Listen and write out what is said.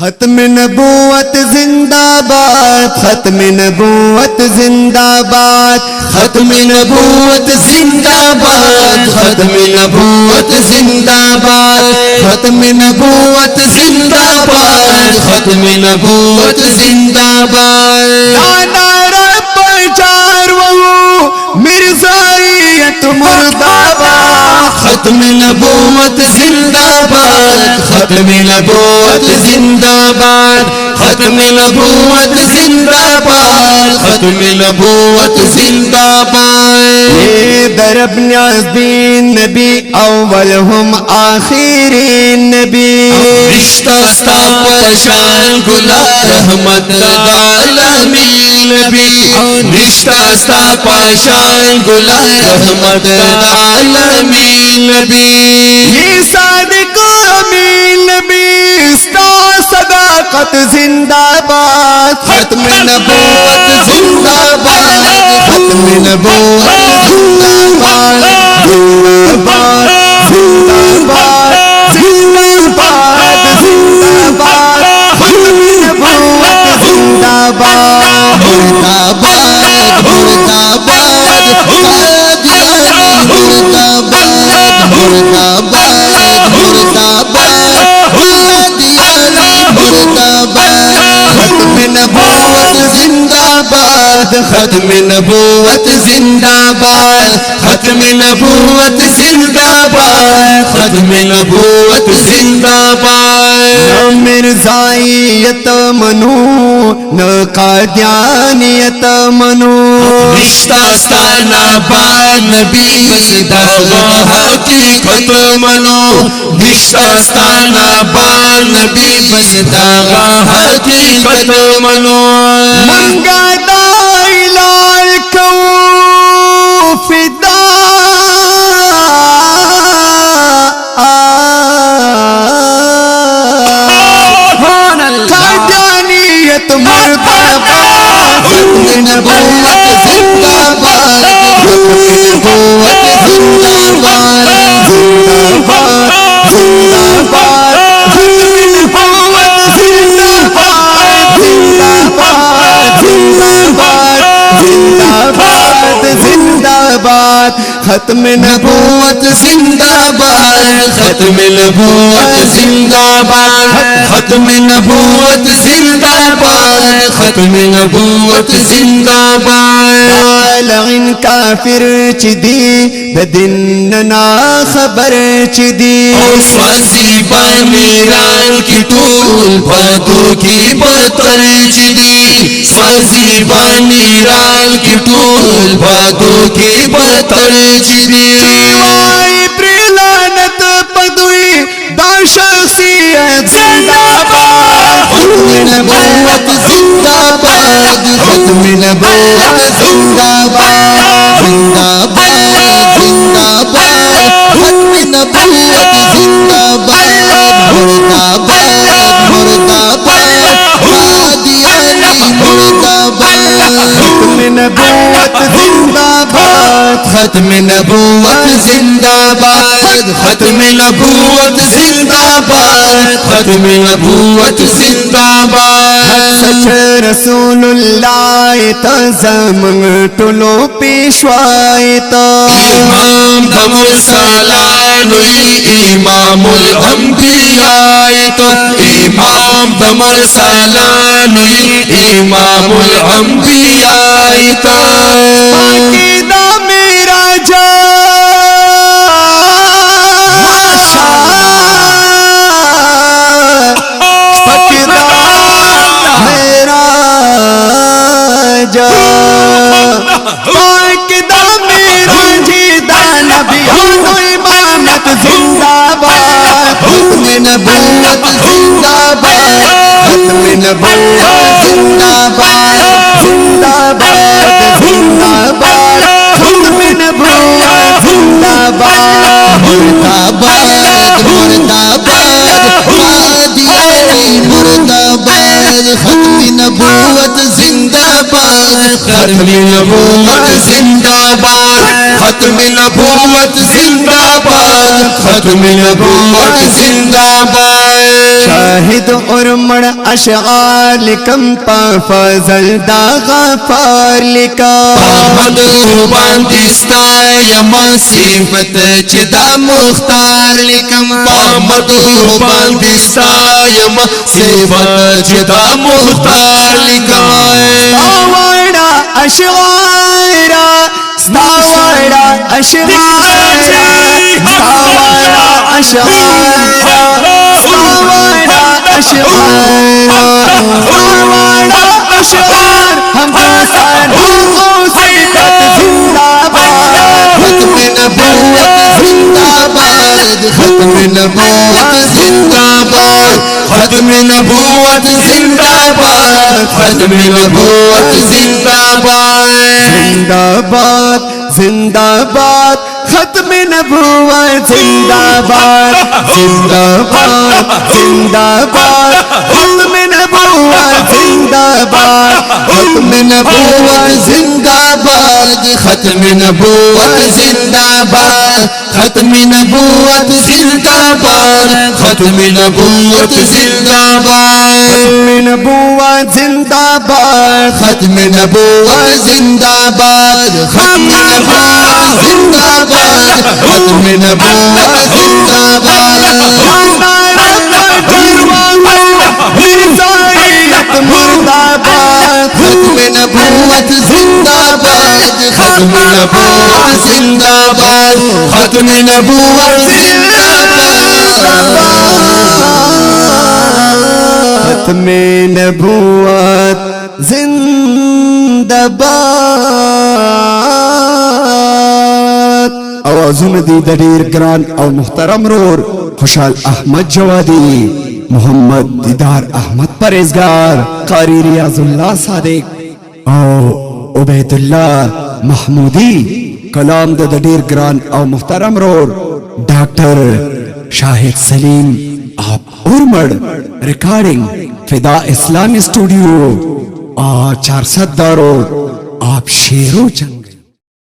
ختم نبوت زندہ باد، ختم نبوت زندہ باد، ختم نبوت زندہ باد، ختم نبوت زندہ باد، ختم نبوت زندہ باد، ختم نبوت زندہ باد۔ نعرہ پرچار وہ مرزائیت مردہ باد، ختم نبوت زندہ باد، ختم نبوت زندہ باد، ختم نبوت زندہ باد، ختم نبوت زندہ باد۔ یہ در ابن عزین نبی اولہم آخرین نبی، رشتہ ستا پرشان گلا رحمت عالمین نبی، رشتہ ستا پرشان گلا رحمت عالمین نبی۔ یہ صادق امین نبی ستا صداقت زندہ باد، ختم نبوت زندہ باد، ختم نبوت زندہ باد، زندہ باد، زندہ باد، زندہ باد، زندہ باد، ختم نبوت زندہ باد، مردہ باد، مردہ باد، قادیانی مردہ باد، مردہ باد، مردہ باد، قادیانی مردہ باد، ختم نبوت زندہ باد، ختم نبوت زندہ باد، ختم نبوت زندہ باد، ختم نبوت زندہ باد۔ نہ مرزائیت منو نہ قادیانیت منو، رشتہ ستانا با نبی بس دعویٰ حقیقت منو، رشتہ ستانا با نبی بس دعویٰ حقیقت منو۔ منگا دائی لال کو فدا قادیانیت مردہ باد، ختم نبوت زندہ باد، ختم نبوت زندہ باد، زندہ باد، زندہ باد، ختم نبوت زندہ باد، زندہ باد، زندہ باد، زندہ باد، زندہ باد، ختم نبوت زندہ باد، ختم نبوت زندہ باد، ختم نبوت زندہ باد، ختم نبوت زندہ باد۔ لعن کافر چدی بدننا خبر چدی، سوازی بانیران کی طول باتوں کی بطر چدی، سوازی بانیران کی طول باتوں کی بطر چدی۔ سیوائی پرلانت پدوی دا شخصیت زندہ باد، ختم نبوت زندہ باد، ختم نبوت زندہ باد، زندہ باد، زندہ باد، ختم نبوت زندہ باد، مردہ باد، مردہ باد، قادیانی مردہ باد، ختم نبوت زندہ باد، ختم نبوت زندہ باد، ختم نبوت زندہ باد، ختم نبوت زندہ باد۔ سچ رسول اللہ تزمن ٹولو پیشوائی تا، امام دا مرسلان امام الانبیاء تا، امام دا مرسلان امام الانبیاء تا۔ باقی دا میرا نبوت زندہ باد، ختم نبوت زندہ باد، زندہ باد، زندہ باد، ختم نبوت زندہ باد، مردہ باد، مردہ باد، قادیانی مردہ باد، ختم نبوت زندہ باد، ختم نبوت زندہ باد، ختم نبوت زندہ باد، ختم نبوت زندہ باد شاہد ارمڑ اشعار لکم پا فضل دا غفار لکا محمدوبان دستا یما صفت چدا مختار لکم محمدوبان دستا یما صفت چدا مختار لکم ستاوڑا اشعارا ستاوڑا اشعارا ستاوڑا اشعارا ستاوڑا اشعار ہم کو سانوں صفت زندہ باد ختم نبوت زندہ باد ختم نبوت زندہ باد ختم نبوت زندہ باد ختم نبوت زندہ باد زندہ باد زندہ باد ختم نبوت زندہ باد زندہ باد زندہ باد ختم نبوت زندہ باد ختم نبوت زندہ باد ختم نبوت زندہ باد ختم نبوت زندہ باد ختم نبوت زندہ باد ختم نبوت زندہ باد ختم نبوت زندہ باد ختم نبوت زندہ باد ختم نبوت زندہ باد مردہ باد ختم نبوت زندہ باد ختم نبوت زندہ باد ختم نبوت زندہ باد ختم نبوت زندہ باد آوازون دی دیر گران او محترم رور خوشحال احمد جوادی محمد دیدار احمد پرہیزگار قاری ریاض اللہ صادق او عبید اللہ محمودی کلام دا دیر گران او محترم رور ڈاکٹر شاہد سلیم آپ ارمڑ ریکارڈنگ فدا اسلامی اسٹوڈیو 400 دارو آپ شیرو چند